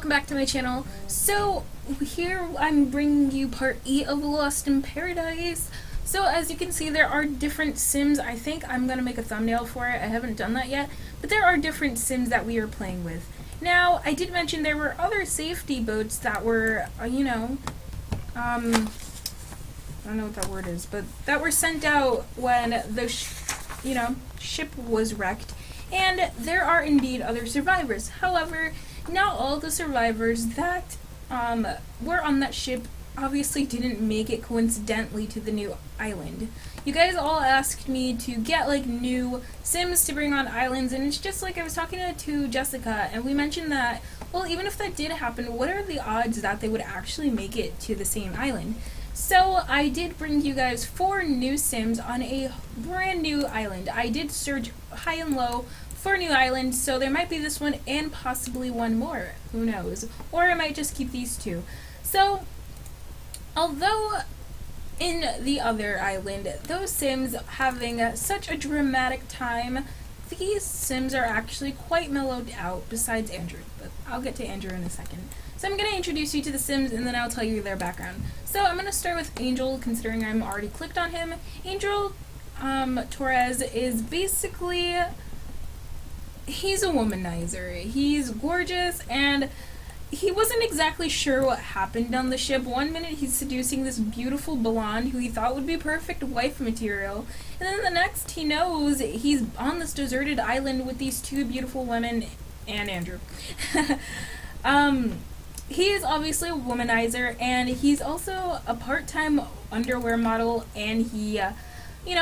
welcome back to my channel. So here I'm bringing you part 8 of Lost in Paradise. So as you can see, there are different sims. I think I'm gonna make a thumbnail for it. I haven't done that yet, but there are different sims that we are playing with. Now, I did mention there were other safety boats that were, I don't know what that word is, but that were sent out when the ship was wrecked. And there are indeed other survivors. However, not all the survivors that were on that ship obviously didn't make it coincidentally to the new island. You guys all asked me to get like new sims to bring on islands, and it's just like I was talking to Jessica, and we mentioned that, well, even if that did happen, what are the odds that they would actually make it to the same island? So I did bring you guys 4 new sims on a brand new island. I did search high and low for a new island, so there might be this one and possibly one more. Who knows? Or I might just keep these 2. So, although in the other island, those sims having such a dramatic time, these sims are actually quite mellowed out, besides Andrew. But I'll get to Andrew in a second. So I'm going to introduce you to the sims, and then I'll tell you their background. So I'm going to start with Angel, considering I'm already clicked on him. Angel Torres is basically, he's a womanizer. He's gorgeous, and he wasn't exactly sure what happened on the ship. One minute he's seducing this beautiful blonde who he thought would be perfect wife material, and then the next he knows he's on this deserted island with these 2 beautiful women and Andrew. He is obviously a womanizer, and he's also a part-time underwear model, and he,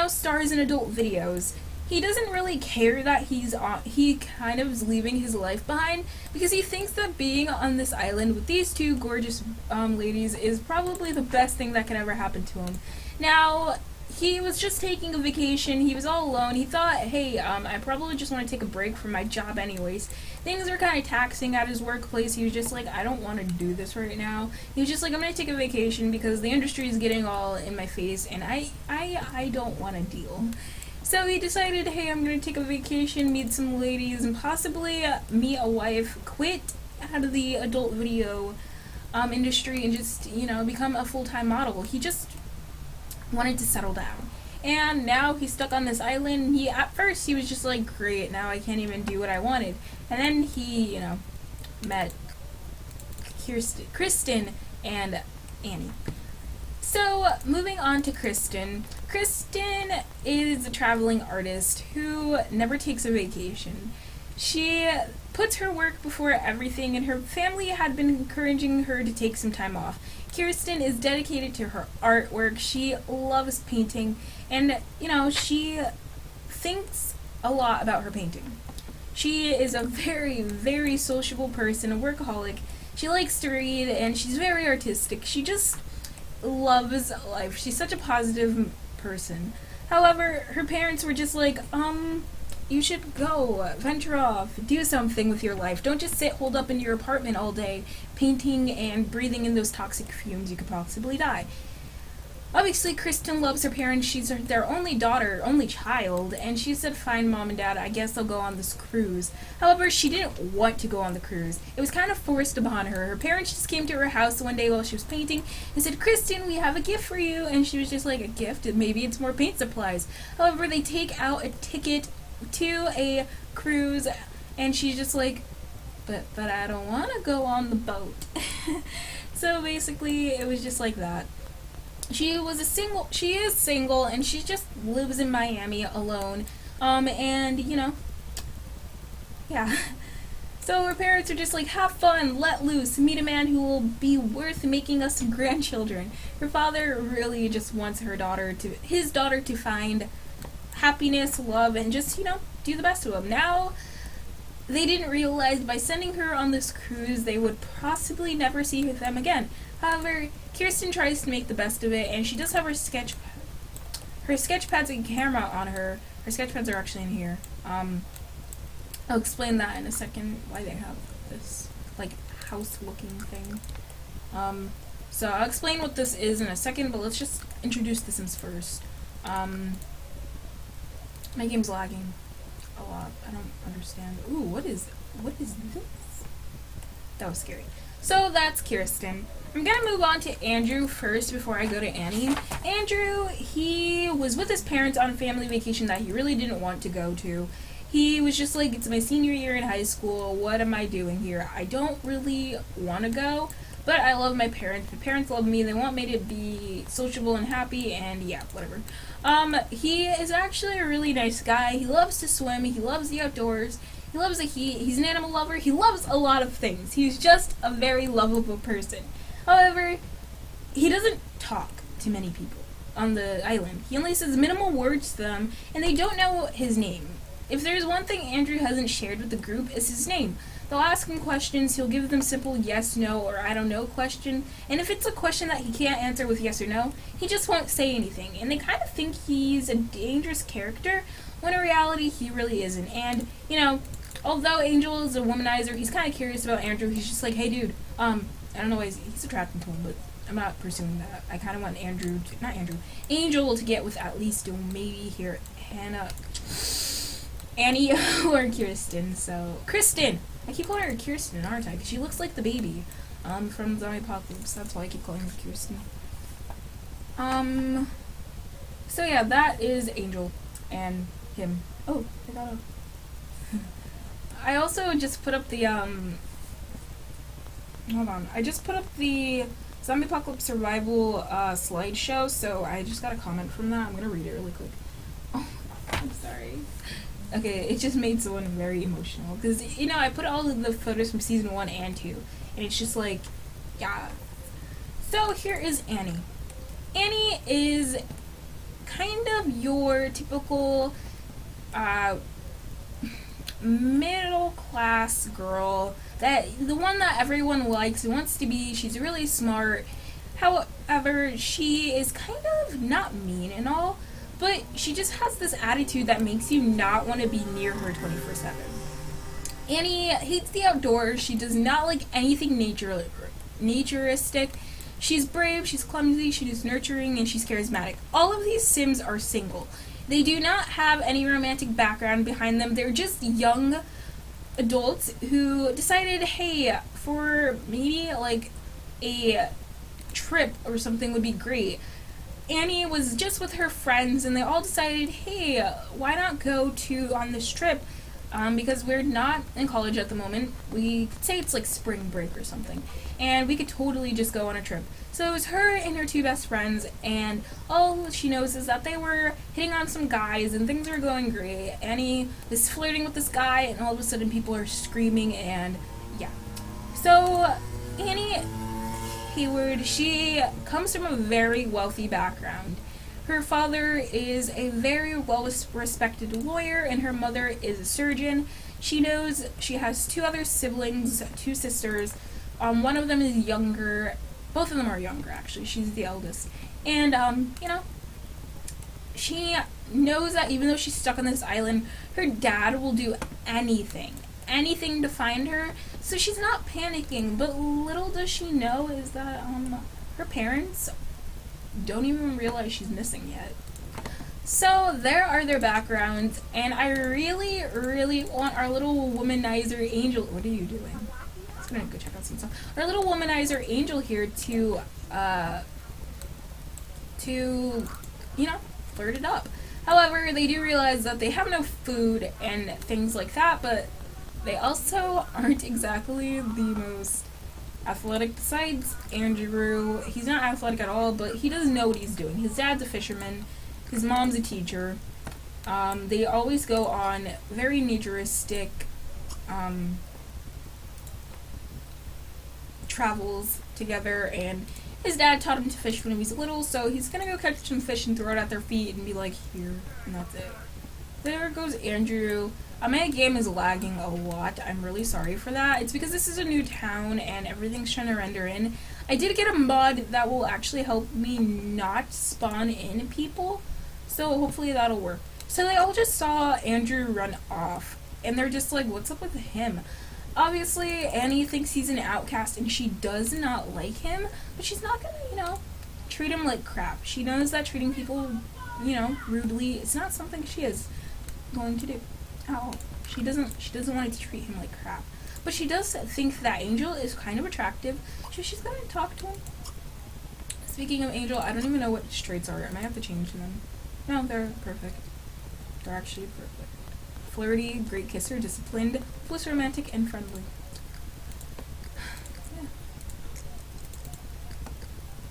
stars in adult videos. He doesn't really care that he kind of is leaving his life behind, because he thinks that being on this island with these 2 gorgeous ladies is probably the best thing that can ever happen to him. Now, he was just taking a vacation. He was all alone. He thought, hey, I probably just want to take a break from my job anyways. Things are kind of taxing at his workplace. He was just like, I don't want to do this right now. He was just like, I'm going to take a vacation because the industry is getting all in my face, and I don't want to deal. So he decided, hey, I'm going to take a vacation, meet some ladies, and possibly meet a wife, quit out of the adult video industry, and just, become a full-time model. He just wanted to settle down. And now he's stuck on this island. At first he was just like, great, now I can't even do what I wanted. And then he, met Kristen and Annie. So, moving on to Kristen. Kristen is a traveling artist who never takes a vacation. She puts her work before everything, and her family had been encouraging her to take some time off. Kirsten is dedicated to her artwork. She loves painting, and, she thinks a lot about her painting. She is a very, very sociable person, a workaholic. She likes to read, and she's very artistic. She just loves life. She's such a positive person. However, her parents were just like, you should go, venture off, do something with your life. Don't just sit holed up in your apartment all day, painting and breathing in those toxic fumes. You could possibly die. Obviously, Kristen loves her parents. She's their only daughter, only child, and she said, fine, Mom and Dad, I guess I'll go on this cruise. However, she didn't want to go on the cruise. It was kind of forced upon her. Her parents just came to her house one day while she was painting and said, Kristen, we have a gift for you. And she was just like, a gift? Maybe it's more paint supplies. However, they take out a ticket to a cruise, and she's just like, but I don't want to go on the boat. So basically, it was just like that. She is single, and she just lives in Miami alone, and, yeah. So her parents are just like, have fun, let loose, meet a man who will be worth making us some grandchildren. Her father really just wants his daughter to find happiness, love, and just, do the best of them. Now, they didn't realize by sending her on this cruise, they would possibly never see them again. However, Kirsten tries to make the best of it, and she does have her sketch pads and camera on her. Her sketch pads are actually in here. I'll explain that in a second, why they have this, like, house-looking thing. So I'll explain what this is in a second, but let's just introduce the Sims first. My game's lagging a lot. I don't understand. Ooh, what is this? That was scary. So that's Kirsten. I'm gonna move on to Andrew first before I go to Annie. Andrew, he was with his parents on a family vacation that he really didn't want to go to. He was just like, it's my senior year in high school, what am I doing here? I don't really want to go, but I love my parents. My parents love me, they want me to be sociable and happy, and yeah, whatever. He is actually a really nice guy. He loves to swim, he loves the outdoors, he loves the heat, he's an animal lover, he loves a lot of things. He's just a very lovable person. However, he doesn't talk to many people on the island. He only says minimal words to them, and they don't know his name. If there's one thing Andrew hasn't shared with the group, it's his name. They'll ask him questions, he'll give them simple yes, no, or I don't know question, and if it's a question that he can't answer with yes or no, he just won't say anything, and they kind of think he's a dangerous character, when in reality he really isn't. And, you know, although Angel is a womanizer, he's kind of curious about Andrew. He's just like, hey dude, I don't know why he's attracted to him, but I'm not pursuing that. I kind of want Angel to get with at least maybe here, Annie or Kirsten. So, Kristen! I keep calling her Kirsten, aren't I? Because she looks like the baby from Zombie Apocalypse. That's why I keep calling her Kirsten. So yeah, that is Angel and him. Oh, I got a... I also just put up the, hold on. I just put up the Zombie Apocalypse Survival slideshow, so I just got a comment from that. I'm gonna read it really quick. Oh, I'm sorry. Okay, it just made someone very emotional. Because, you know, I put all of the photos from season 1 and 2, and it's just like, yeah. So here is Annie. Annie is kind of your typical, middle-class girl, the one that everyone likes and wants to be. She's really smart. However, she is kind of not mean and all, but she just has this attitude that makes you not want to be near her 24/7. Annie hates the outdoors. She does not like anything naturistic. She's brave, she's clumsy, she's nurturing, and she's charismatic. All of these Sims are single. They do not have any romantic background behind them. They're just young adults who decided, hey, for maybe like a trip or something would be great. Annie was just with her friends, and they all decided, hey, why not go on this trip? Because we're not in college at the moment. We could say it's like spring break or something, and we could totally just go on a trip. So it was her and her two best friends, and all she knows is that they were hitting on some guys, and things were going great. Annie was flirting with this guy, and all of a sudden people are screaming, and yeah. So Annie Hayward, she comes from a very wealthy background. Her father is a very well-respected lawyer, and her mother is a surgeon. She knows she has two other siblings, two sisters. One of them is younger. Both of them are younger, actually. She's the eldest. And, you know, she knows that even though she's stuck on this island, her dad will do anything to find her. So she's not panicking, but little does she know is that, her parents don't even realize she's missing yet. So there are their backgrounds, and I really, really want our little womanizer Angel. What are you doing? I was gonna go check out some stuff. Our little womanizer Angel here to you know, flirt it up. However, they do realize that they have no food and things like that, but they also aren't exactly the most athletic. Besides Andrew, he's not athletic at all, but he doesn't know what he's doing. His dad's a fisherman, his mom's a teacher. They always go on very naturistic travels together, and his dad taught him to fish when he was little, so he's gonna go catch some fish and throw it at their feet and be like, here, and that's it. There goes Andrew. My game is lagging a lot. I'm really sorry for that. It's because this is a new town and everything's trying to render in. I did get a mod that will actually help me not spawn in people, so hopefully that'll work. So they all just saw Andrew run off, and they're just like, what's up with him? Obviously, Annie thinks he's an outcast, and she does not like him, but she's not gonna, you know, treat him like crap. She knows that treating people, you know, rudely, it's not something she is going to do. Oh, she doesn't want to treat him like crap. But she does think that Angel is kind of attractive, so she's gonna talk to him. Speaking of Angel, I don't even know what traits are. I might have to change them. No, they're perfect. They're actually perfect. Flirty, great kisser, disciplined, plus romantic, and friendly. Yeah.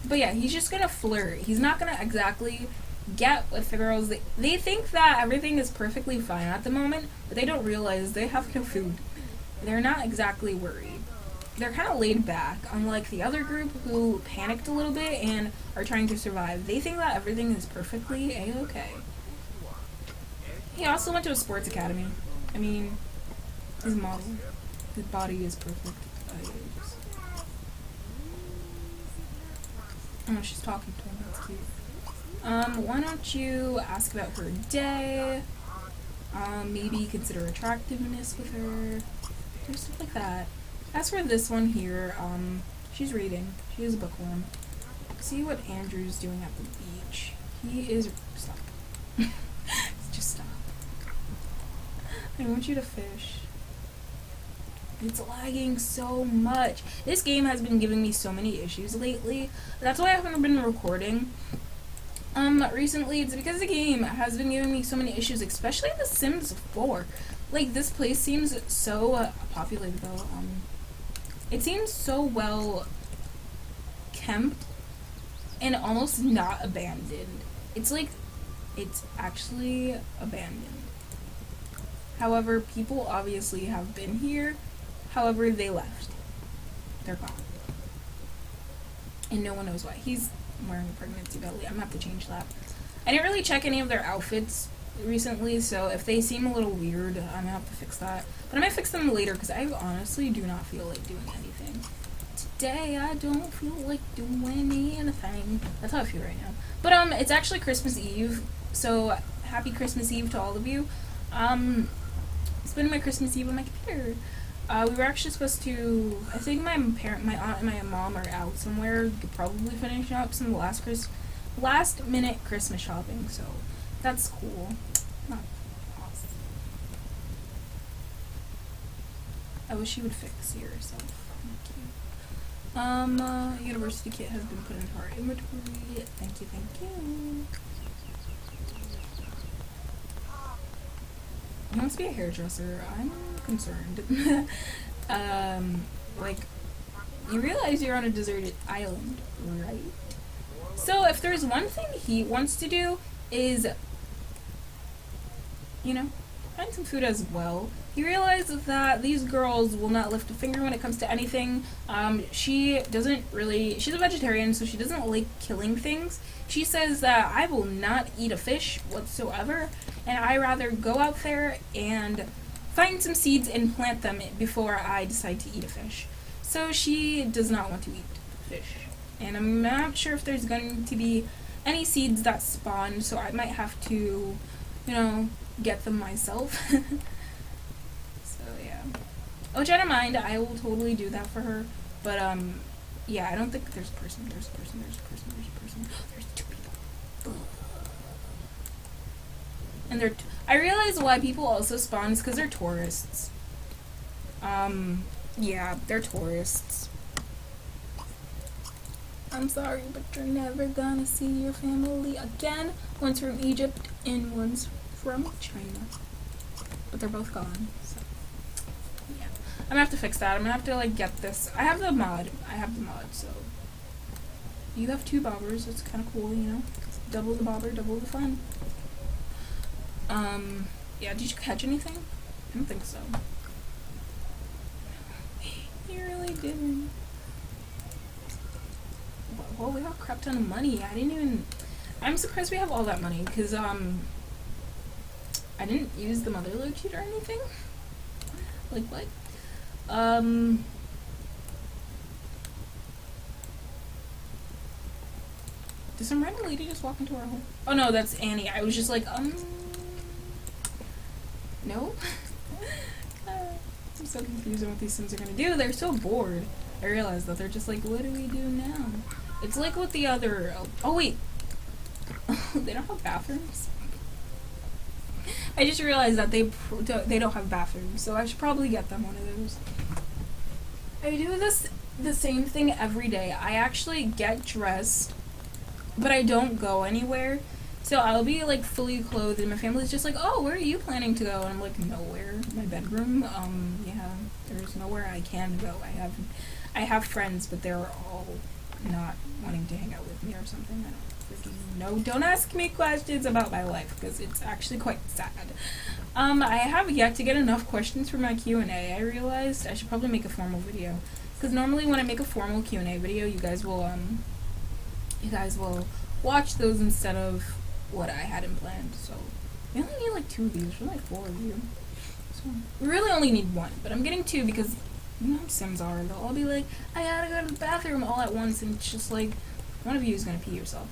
But yeah, he's just gonna flirt. He's not gonna exactly get with the girls. They think that everything is perfectly fine at the moment, but they don't realize they have no food. They're not exactly worried. They're kind of laid back, unlike the other group who panicked a little bit and are trying to survive. They think that everything is perfectly a-okay. He also went to a sports academy. I mean, his model. His body is perfect. Oh, she's talking to him. That's cute. Why don't you ask about her day? Maybe consider attractiveness with her. There's stuff like that. As for this one here, she's reading. She is a bookworm. See what Andrew's doing at the beach. He is... Stop. Just stop. I want you to fish. It's lagging so much. This game has been giving me so many issues lately. That's why I haven't been recording. Recently, it's because the game has been giving me so many issues, especially The Sims 4. Like, this place seems so populated, though. It seems so well kept and almost not abandoned. It's like, it's actually abandoned. However, people obviously have been here. However, they left. They're gone. And no one knows why. He's wearing a pregnancy belly. I'm gonna have to change that. I didn't really check any of their outfits recently, so if they seem a little weird, I'm gonna have to fix that. But I might fix them later, because I honestly do not feel like doing anything. Today, I don't feel like doing anything. That's how I feel right now. But, it's actually Christmas Eve, so happy Christmas Eve to all of you. Spending my Christmas Eve on my computer. We were actually supposed to, I think my aunt and my mom are out somewhere, probably finishing up some last minute Christmas shopping, so that's cool. Not awesome. I wish you would fix yourself. Thank you. University kit has been put into our inventory. Thank you, thank you. He wants to be a hairdresser. I'm concerned. Like, you realize you're on a deserted island, right? So if there's one thing he wants to do is, you know, find some food as well. He realizes that these girls will not lift a finger when it comes to anything. She's a vegetarian, so she doesn't like killing things. She says that I will not eat a fish whatsoever, and I rather go out there and find some seeds and plant them before I decide to eat a fish. So she does not want to eat fish. And I'm not sure if there's going to be any seeds that spawn, so I might have to, you know, get them myself. So yeah. Which I don't mind, I will totally do that for her. But yeah, I don't think there's a person. There's two people. And I realize why people also spawn is because they're tourists. Yeah, they're tourists. I'm sorry, but you're never gonna see your family again. One's from Egypt and one's from China. But they're both gone, so yeah. I'm gonna have to fix that. I'm gonna have to, like, get this. I have the mod, so. You have 2 bobbers, that's kinda cool, you know? Double the bobber, double the fun. Yeah, did you catch anything? I don't think so. You really didn't. Well, we have a crap ton of money. I'm surprised we have all that money, because, I didn't use the mother load sheet or anything. Like, what? Did some random lady just walk into our home? Oh no, that's Annie. I was just like, no? I'm so confused on what these Sims are gonna do. They're so bored. I realized that they're just like, what do we do now? It's like with the other... Oh, wait. They don't have bathrooms? I just realized that they don't have bathrooms, so I should probably get them one of those. I do the same thing every day. I actually get dressed, but I don't go anywhere. So I'll be like fully clothed, and my family's just like, "Oh, where are you planning to go?" And I'm like, "Nowhere. My bedroom. Yeah, there's nowhere I can go. I have friends, but they're all not wanting to hang out with me or something. I don't freaking know. Don't ask me questions about my life because it's actually quite sad. I have yet to get enough questions for my Q&A. I realized I should probably make a formal video because normally when I make a formal Q&A video, you guys will watch those instead of what I hadn't planned. So we only need like 2 of these, or like 4 of you. So we really only need 1, but I'm getting 2 because you know how Sims are. They'll all be like, I gotta go to the bathroom all at once, and it's just like, one of you is gonna pee yourself.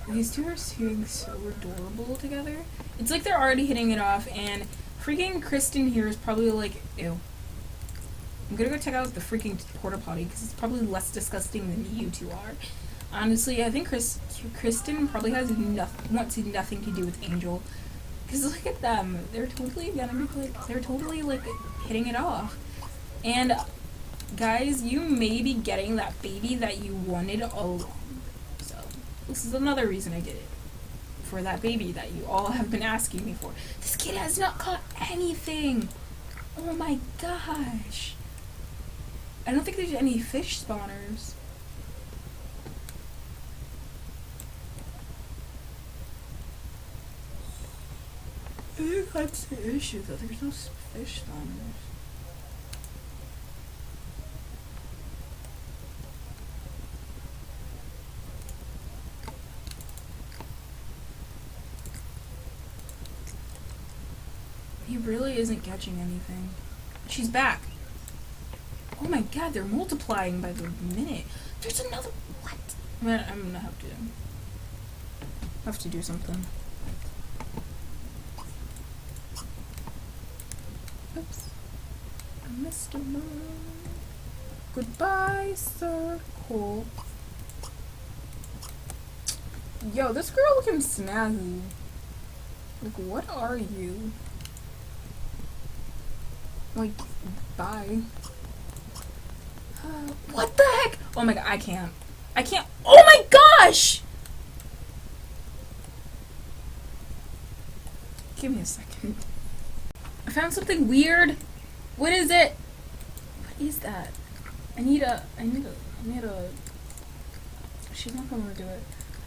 These 2 are being so adorable together. It's like they're already hitting it off, and freaking Kristen here is probably like, ew. I'm gonna go check out the freaking porta potty because it's probably less disgusting than you 2 are. Honestly, I think Kristen probably wants nothing to do with Angel. Because look at them. They're totally like hitting it off. And guys, you may be getting that baby that you wanted all along. So this is another reason I did it. For that baby that you all have been asking me for. This kid has not caught anything. Oh my gosh. I don't think there's any fish spawners. I think that's the issue, though. There's no fish spawners. He really isn't catching anything. She's back. Oh my god, they're multiplying by the minute. There's another. What? I'm gonna have to do something. Oops. I missed a moment. Goodbye, circle. Yo, this girl looking snazzy. Like, what are you? Like, bye. What the heck? Oh my god, I can't. Oh my gosh! Give me a second. I found something weird. What is it? What is that? I need a, she's not gonna do it.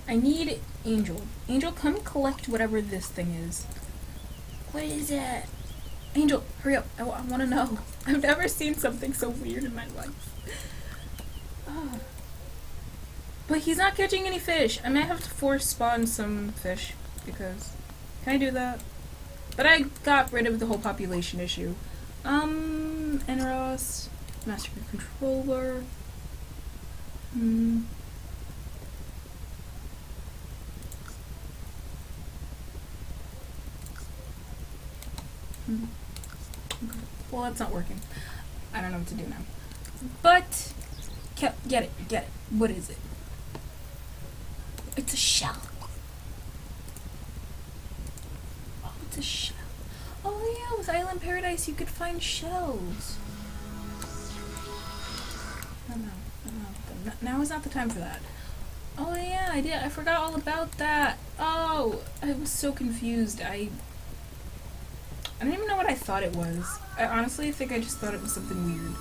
I need Angel. Angel, come collect whatever this thing is. What is it? Angel, hurry up. I want to know. I've never seen something so weird in my life. Oh. But he's not catching any fish. I might have to force spawn some fish because... Can I do that? But I got rid of the whole population issue. Enros, Master Controller. Okay. Well, that's not working. I don't know what to do now. But, get it. What is it? It's a shell. Oh, it's a shell. Oh yeah, with Island Paradise you could find shells. No. Now is not the time for that. Oh yeah, I forgot all about that. Oh, I was so confused. I don't even know what I thought it was. I honestly think I just thought it was something weird.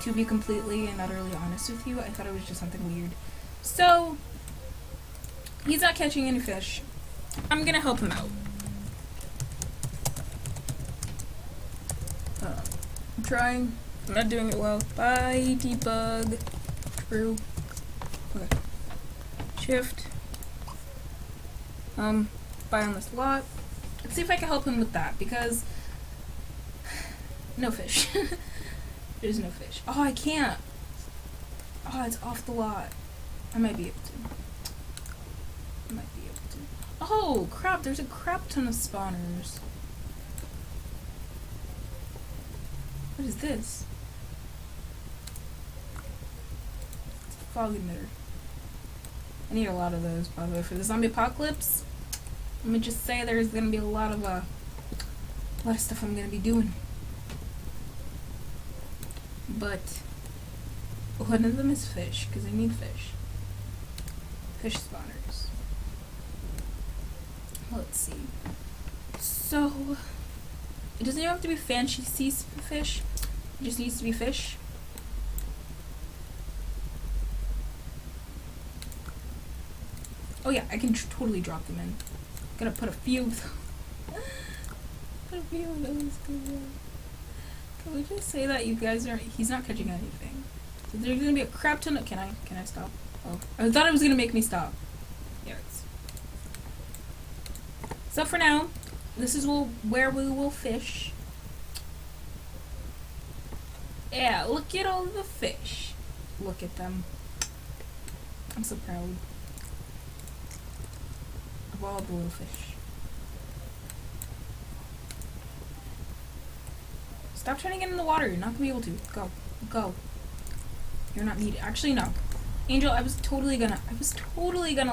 To be completely and utterly honest with you, I thought it was just something weird. So, he's not catching any fish. I'm gonna help him out. I'm trying. I'm not doing it well. Bye, debug. True. Okay. Shift. Buy on this lot. Let's see if I can help him with that, because no fish. There's no fish. Oh, I can't. Oh, it's off the lot. I might be able to. Oh, crap. There's a crap ton of spawners. What is this? It's a fog emitter. I need a lot of those, by the way, for the zombie apocalypse. Let me just say there's gonna be a lot of stuff I'm gonna be doing. but one of them is fish, because I need fish. Fish spawners. Let's see. So, it doesn't even have to be fancy fish. It just needs to be fish. Oh yeah, I can totally drop them in. Gonna put a few of them. Put a few of those. Can we just say that you guys are? He's not catching anything. So there's gonna be a crap ton of. Can I stop? Oh, I thought it was gonna make me stop. There it is. So for now, this is where we will fish. Yeah, look at all the fish. Look at them. I'm so proud of all the little fish. Stop trying to get in the water. You're not gonna be able to. Go. Go. You're not needed. Actually, no. Angel, I was totally gonna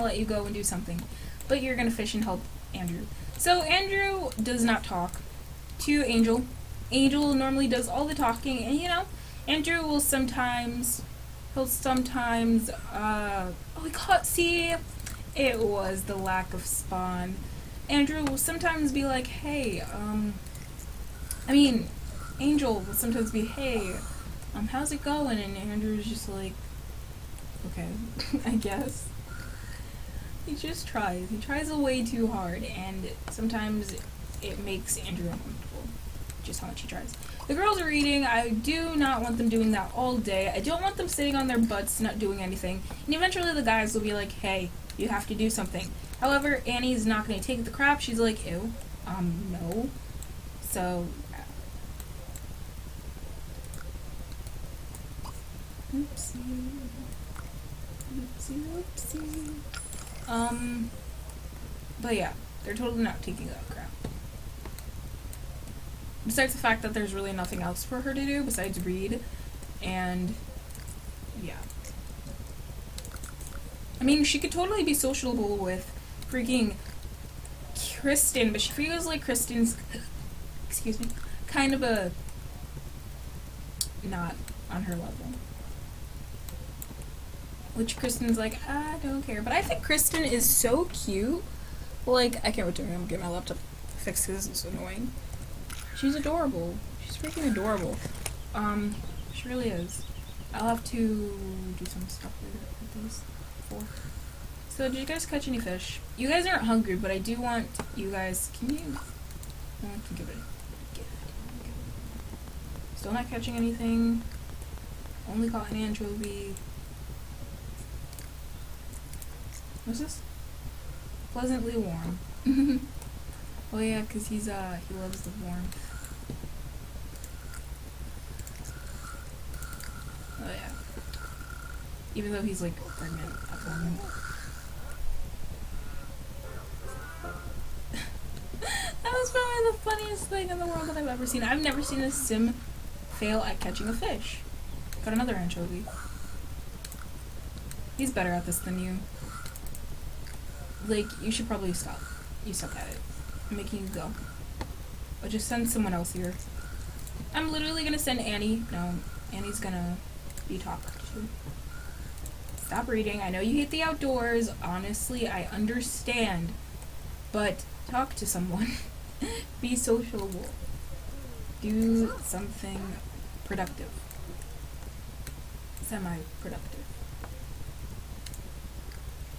let you go and do something. But you're gonna fish and help Andrew. So Andrew does not talk to Angel. Angel normally does all the talking, and you know, Andrew will sometimes, oh, we caught, see, it was the lack of spawn. Andrew will sometimes be like, hey, Angel will sometimes be, hey, how's it going? And Andrew's just like, okay, I guess. He just tries. He tries way too hard, and sometimes it makes Andrew uncomfortable, just how much he tries. The girls are eating. I do not want them doing that all day. I don't want them sitting on their butts not doing anything. And eventually the guys will be like, hey, you have to do something. However, Annie's not going to take the crap. She's like, ew, no. So, oopsie. But yeah, they're totally not taking that crap. Besides the fact that there's really nothing else for her to do besides read, and yeah. I mean, she could totally be sociable with freaking Kristen, but she feels like Kristen's, excuse me, kind of a not on her level. Which Kristen's like, I don't care. But I think Kristen is so cute. Like, I can't wait to get my laptop fixed because it's annoying. She's adorable. She's freaking adorable. She really is. I'll have to do some stuff with these four. So, did you guys catch any fish? You guys aren't hungry, but I do want you guys, can you, I want to give it a gift. Still not catching anything. Only caught an anchovy. What's this? Pleasantly warm. Oh yeah, cause he loves the warmth. Oh yeah. Even though he's like pregnant at the moment. That was probably the funniest thing in the world that I've ever seen. I've never seen a sim fail at catching a fish. Got another anchovy. He's better at this than you. Like, you should probably stop. You suck at it. I'm making you go. Or just send someone else here. I'm literally gonna send Annie. No, Annie's gonna be talked to. Stop reading. I know you hate the outdoors. Honestly, I understand. But talk to someone. Be sociable. Do something productive. Semi-productive.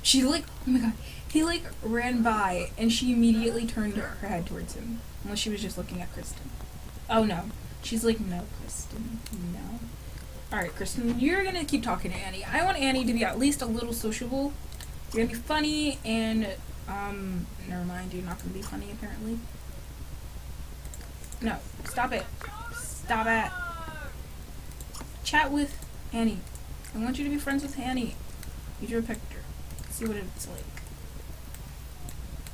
She like, oh my god. He like ran by and she immediately turned her head towards him. Unless she was just looking at Kristen. Oh no. She's like, no, Kristen, no. Alright, Kristen, you're gonna keep talking to Annie. I want Annie to be at least a little sociable. You're gonna be funny and, never mind, you're not gonna be funny apparently. No, stop it. Stop it. Chat with Annie. I want you to be friends with Annie. Use your picture. See what it's like.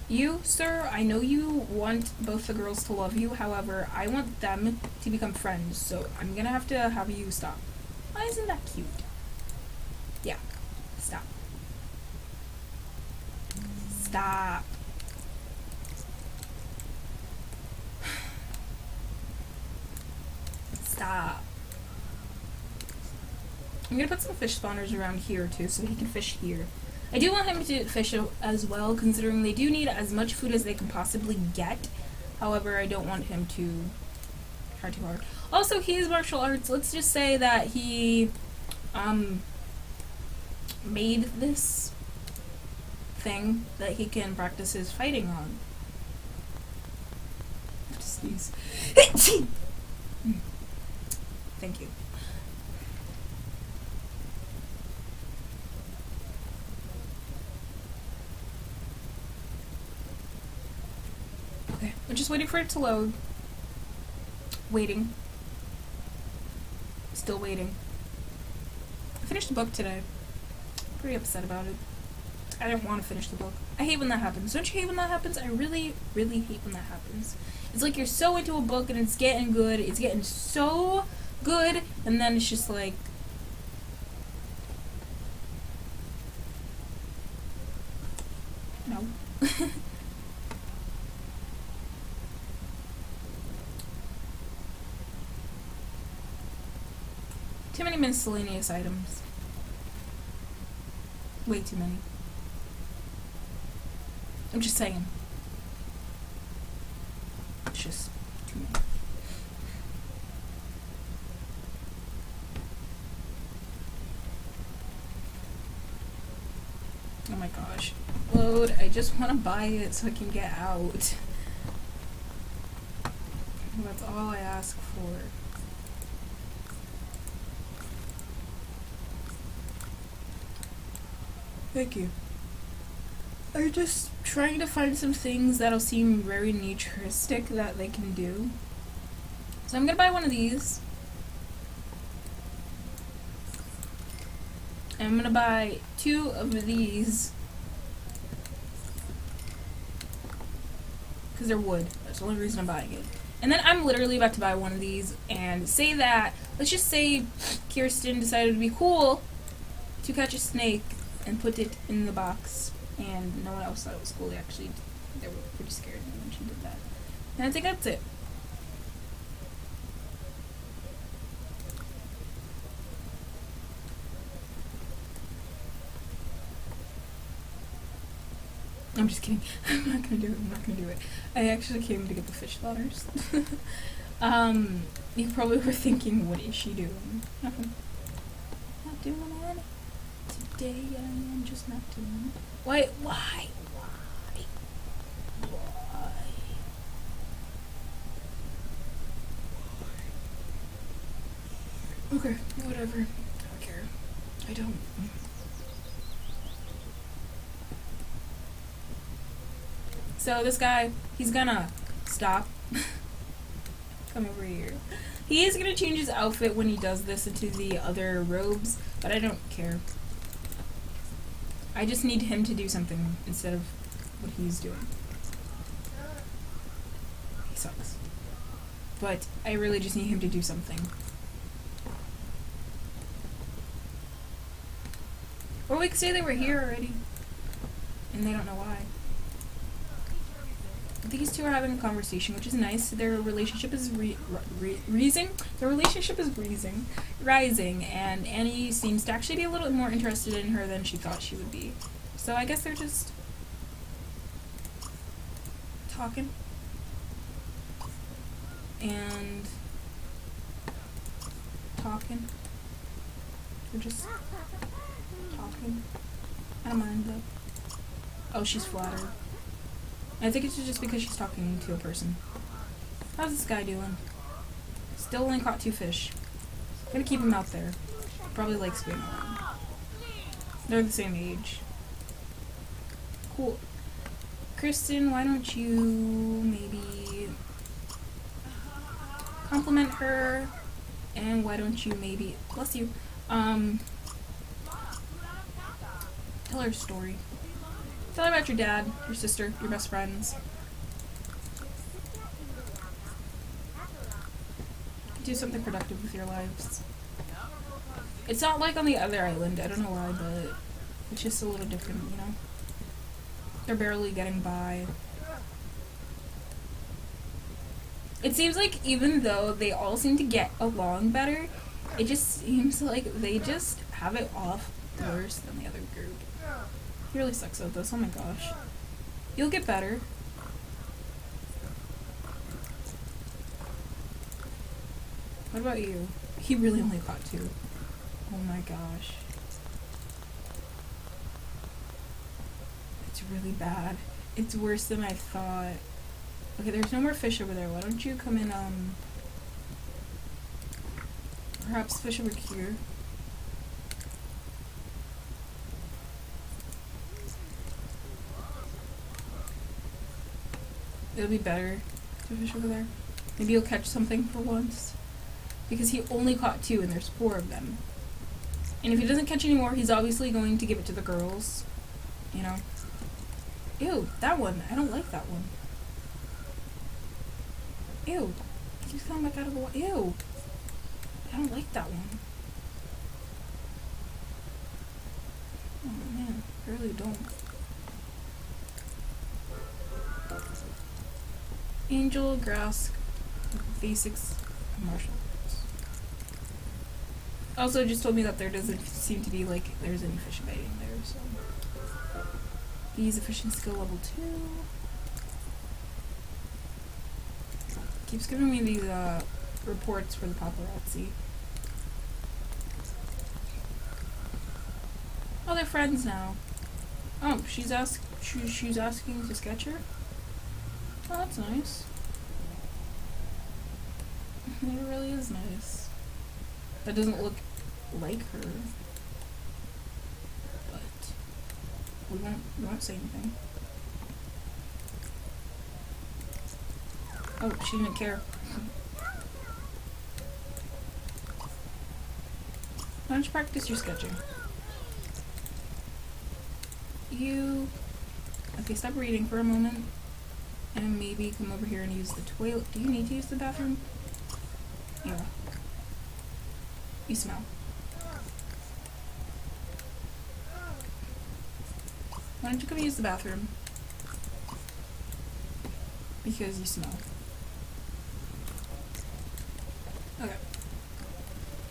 You, sir, I know you want both the girls to love you, however, I want them to become friends, so I'm gonna have to have you stop. Why isn't that cute? Yeah, stop. Stop. Stop. I'm gonna put some fish spawners around here too, so he can fish here. I do want him to fish as well, considering they do need as much food as they can possibly get. However, I don't want him to try too hard. Also, he is martial arts. Let's just say that he made this thing that he can practice his fighting on. I have to sneeze. Thank you. Okay, we're just waiting for it to load. Waiting. Still waiting. I finished the book today. Pretty upset about it. I didn't want to finish the book. I hate when that happens. Don't you hate when that happens? I really, really hate when that happens. It's like you're so into a book and it's getting good. It's getting so good, and then it's just like... No. Too many miscellaneous items. Way too many. I'm just saying. It's just too many. Oh my gosh. Load. I just want to buy it so I can get out. That's all I ask for. Thank you. I'm just trying to find some things that'll seem very naturistic that they can do. So I'm gonna buy one of these. And I'm gonna buy 2 of these. Because they're wood. That's the only reason I'm buying it. And then I'm literally about to buy one of these and say that, let's just say Kirsten decided to be cool to catch a snake and put it in the box, and no one else thought it was cool. Actually, they were pretty scared when she did that. And I think that's it. I'm just kidding. I'm not gonna do it. I'm not gonna do it. I actually came to get the fish slaughters. You probably were thinking, what is she doing? Nothing. Not doing it. Today I am just not doing it. Why? Okay, whatever. I don't care. I don't. So this guy, he's gonna stop. Come over here. He is gonna change his outfit when he does this into the other robes, but I don't care. I just need him to do something instead of what he's doing. He sucks. But I really just need him to do something. Or we could say they were here already. And they don't know why. These two are having a conversation, which is nice. Their relationship is rising. Their relationship is rising, and Annie seems to actually be a little bit more interested in her than she thought she would be. So I guess they're just talking and talking. They're just talking. I don't mind though. Oh, she's flattered. I think it's just because she's talking to a person. How's this guy doing? Still only caught 2 fish. I'm gonna keep him out there. Probably likes being around. They're the same age. Cool. Kristen, why don't you maybe compliment her? And why don't you maybe, bless you, tell her a story. Tell her about your dad, your sister, your best friends. Do something productive with your lives. It's not like on the other island, I don't know why, but it's just a little different, you know? They're barely getting by. It seems like even though they all seem to get along better, It just seems like they just have it off worse than the other group. He really sucks at this. Oh my gosh. You'll get better. What about you? He really only caught 2. Oh my gosh. It's really bad. It's worse than I thought. Okay, there's no more fish over there. Why don't you come in, perhaps fish over here? It'll be better to fish over there. Maybe you'll catch something for once. Because he only caught 2 and there's 4 of them. And if he doesn't catch any more, he's obviously going to give it to the girls. You know? Ew, that one. I don't like that one. Ew. It keeps coming back out of the water. Ew. I don't like that one. Oh man, I really don't. Angel, grass, basics, martial arts. Also, just told me that there doesn't seem to be like there's any fish biting there, so. He's a fishing skill level 2. Keeps giving me these reports for the paparazzi. Oh, they're friends now. Oh, she's asking to sketch her? Oh, that's nice. It really is nice. That doesn't look like her. But we won't say anything. Oh, she didn't care. Why don't you practice your sketching? Okay, stop reading for a moment. And maybe come over here and use the toilet. Do you need to use the bathroom? Yeah. You smell. Why don't you come use the bathroom? Because you smell. Okay.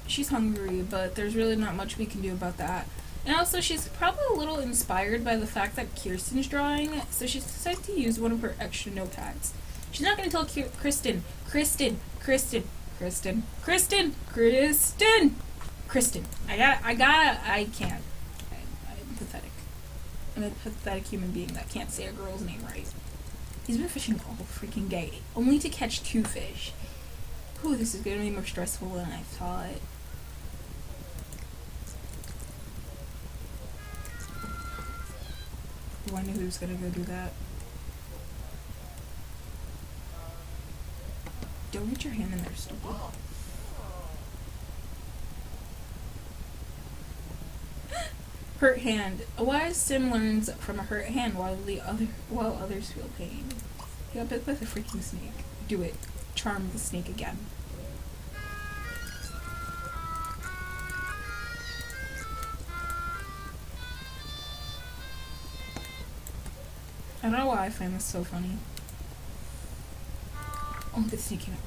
She's hungry, but there's really not much we can do about that. And also, she's probably a little inspired by the fact that Kirsten's drawing, so she's decided to use one of her extra notepads. She's not going to tell Kristen. I can't. I'm pathetic. I'm a pathetic human being that can't say a girl's name right. He's been fishing all freaking day, only to catch 2 fish. Ooh, this is going to be more stressful than I thought. Oh, I knew he was gonna go do that. Don't get your hand in there, stupid. Hurt hand. A wise sim learns from a hurt hand while others feel pain. He got bit by the freaking snake. Do it. Charm the snake again. I don't know why I find this so funny. Oh, the snake came out.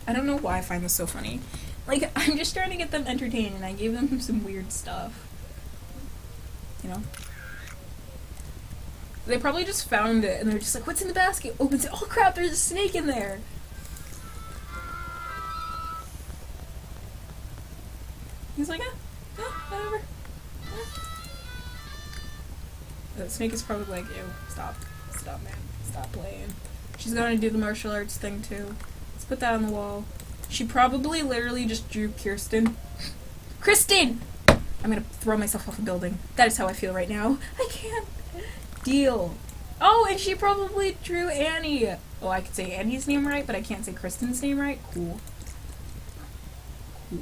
I don't know why I find this so funny. Like, I'm just trying to get them entertained, and I gave them some weird stuff. You know? They probably just found it, and they're just like, what's in the basket? Opens it. Oh crap, there's a snake in there! He's like, whatever. The snake is probably like, ew, stop, man, stop playing. She's gonna do the martial arts thing too. Let's put that on the wall. She probably literally just drew Kirsten. Kristen! I'm gonna throw myself off a building. That is how I feel right now. I can't deal. Oh, and she probably drew Annie. Oh, I could say Annie's name right, but I can't say Kristen's name right. Cool. Cool.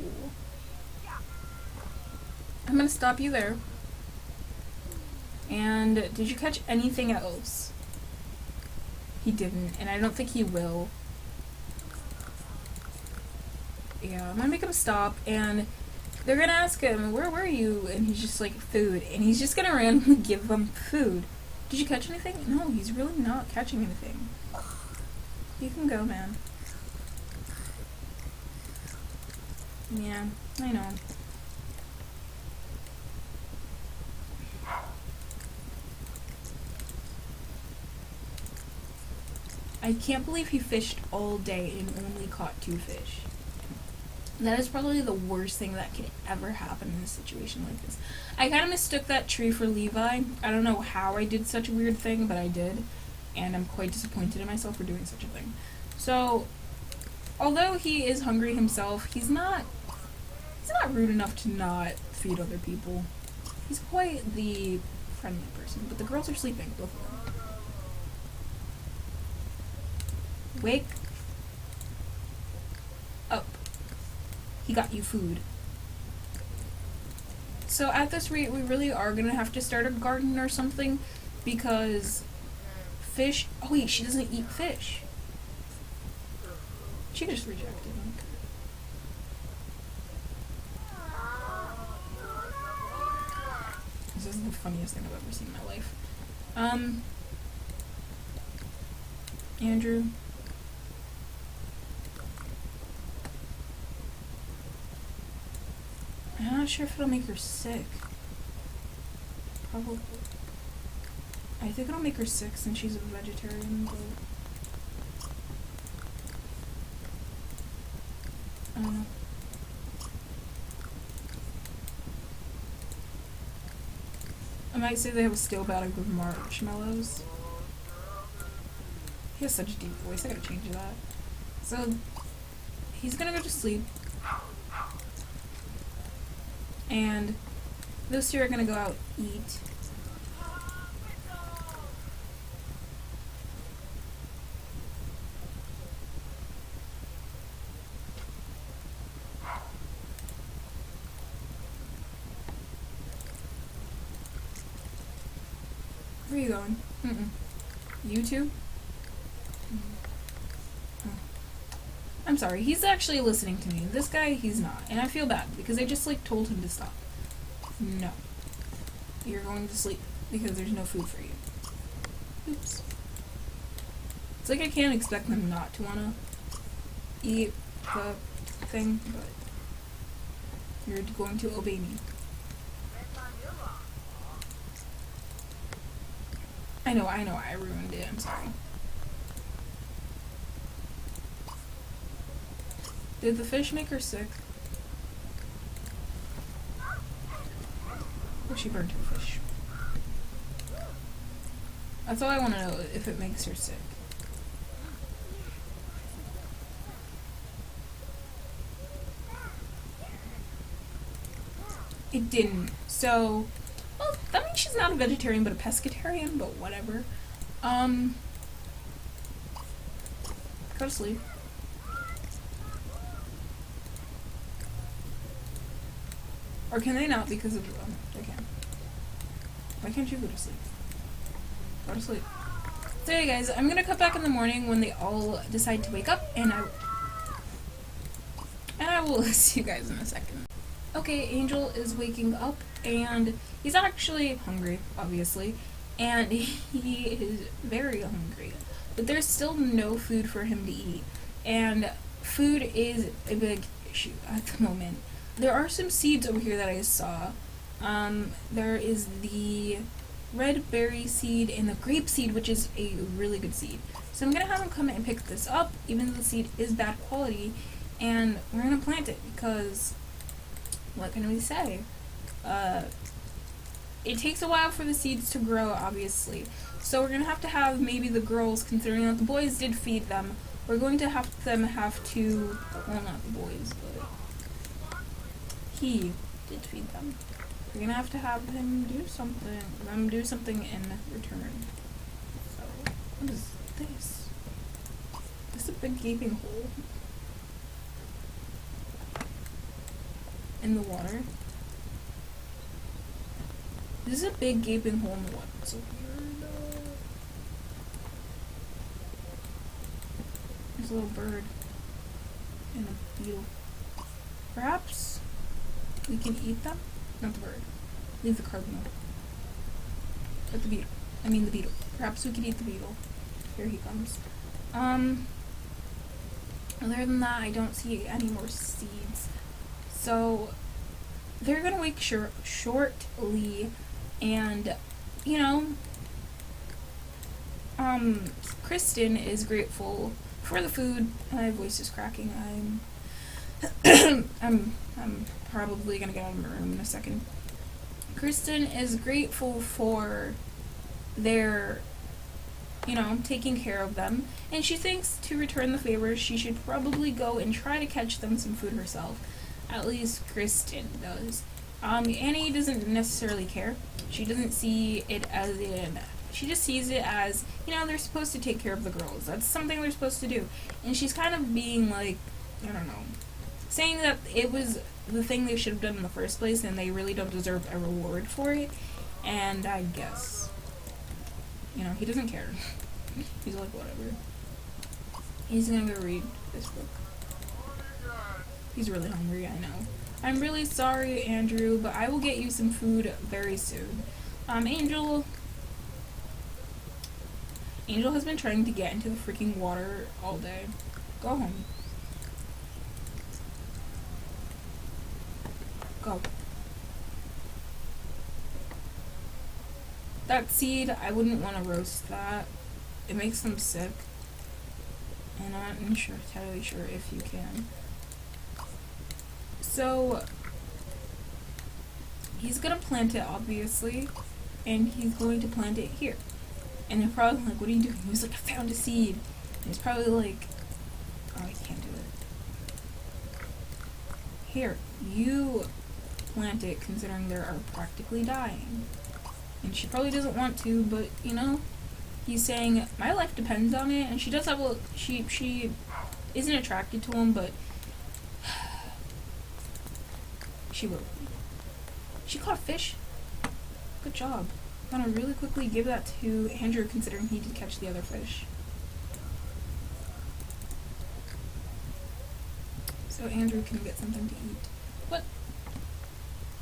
I'm gonna stop you there. And did you catch anything else? He didn't, and I don't think he will. Yeah, I'm gonna make him stop, and they're gonna ask him, where were you? And he's just like, food. And he's just gonna randomly give them food. Did you catch anything? No, he's really not catching anything. You can go, man. Yeah. I know. I can't believe he fished all day and only caught 2 fish. That is probably the worst thing that could ever happen in a situation like this. I kind of mistook that tree for Levi. I don't know how I did such a weird thing, but I did. And I'm quite disappointed in myself for doing such a thing. So, although he is hungry himself, he's not rude enough to not feed other people. He's quite the friendly person. But the girls are sleeping, both of them. Wake up. He got you food. So at this rate, we really are going to have to start a garden or something, because fish... Oh wait, she doesn't eat fish. She just rejected him. This is the funniest thing I've ever seen in my life. Andrew... I'm not sure if it'll make her sick. Probably. I think it'll make her sick since she's a vegetarian, but... I don't know. I might say they have a stale bag of marshmallows. He has such a deep voice, I gotta change that. So, he's gonna go to sleep. And those two are gonna go out eat. Where are you going? You two? I'm sorry, he's actually listening to me. This guy, he's not. And I feel bad, because I just, like, told him to stop. No. You're going to sleep, because there's no food for you. Oops. It's like I can't expect them not to want to eat the thing, but you're going to obey me. I know, I ruined it, I'm sorry. Did the fish make her sick? Oh, she burned her fish. That's all I want to know, if it makes her sick. It didn't. So, well, that means she's not a vegetarian, but a pescatarian, but whatever. Go to sleep. Or can they not because of... Oh, they can. Why can't you go to sleep? Go to sleep. So yeah, guys, I'm gonna cut back in the morning when they all decide to wake up, and I will see you guys in a second. Okay, Angel is waking up, and he's actually hungry, obviously, and he is very hungry. But there's still no food for him to eat, and food is a big issue at the moment. There are some seeds over here that I saw. There is the red berry seed and the grape seed, which is a really good seed. So I'm going to have him come and pick this up, even though the seed is bad quality, and we're going to plant it because, what can we say? It takes a while for the seeds to grow, obviously. So we're going to have maybe the girls, considering that the boys did feed them, we're going to have them to, well, not the boys, but he did feed them. We're gonna have him do something. Do something in return. So, what is this? This is a big gaping hole in the water. This is a big gaping hole in the water. It's so weird. There's a little bird and a beetle. Perhaps we can eat them? Not the bird. Leave the cardinal. But the beetle. I mean the beetle. Perhaps we could eat the beetle. Here he comes. Other than that, I don't see any more seeds. So they're gonna wake shortly, and you know, Kristen is grateful for the food. My voice is cracking. I'm probably gonna get out of my room in a second. Kristen is grateful for their, taking care of them, and she thinks to return the favor, she should probably go and try to catch them some food herself. At least Kristen does. Annie doesn't necessarily care. She doesn't see it as she just sees it as, they're supposed to take care of the girls. That's something they're supposed to do. And she's kind of being like, I don't know, saying that it was the thing they should have done in the first place and they really don't deserve a reward for it. And I guess, he doesn't care. He's like, whatever. He's gonna go read this book. He's really hungry, I know. I'm really sorry, Andrew, but I will get you some food very soon. Angel has been trying to get into the freaking water all day. Go home. Go. That seed, I wouldn't want to roast that. It makes them sick. And I'm not entirely sure if you can. So, he's gonna plant it, obviously. And he's going to plant it here. And they're probably like, what are you doing? He was like, I found a seed. And he's probably like, oh, I can't do it. Here, you plant it, considering they are practically dying. And she probably doesn't want to, but, he's saying, my life depends on it. And she does have she isn't attracted to him, but she will. She caught a fish. Good job. I'm gonna really quickly give that to Andrew, considering he did catch the other fish. So Andrew can get something to eat. What?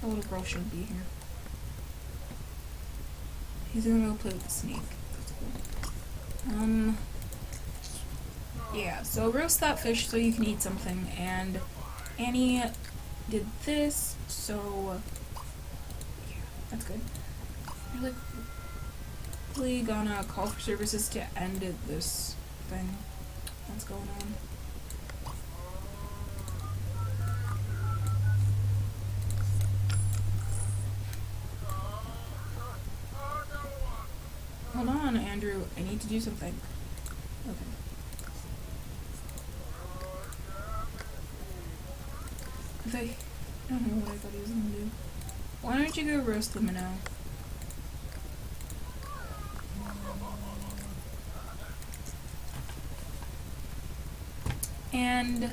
The little girl shouldn't be here. He's gonna go play with the snake. That's cool. Yeah, so roast that fish so you can eat something, and Annie did this, so yeah, that's good. You're really gonna call for services to end this thing that's going on. Hold on, Andrew. I need to do something. Okay. I don't know what I thought he was gonna do. Why don't you go roast them now? And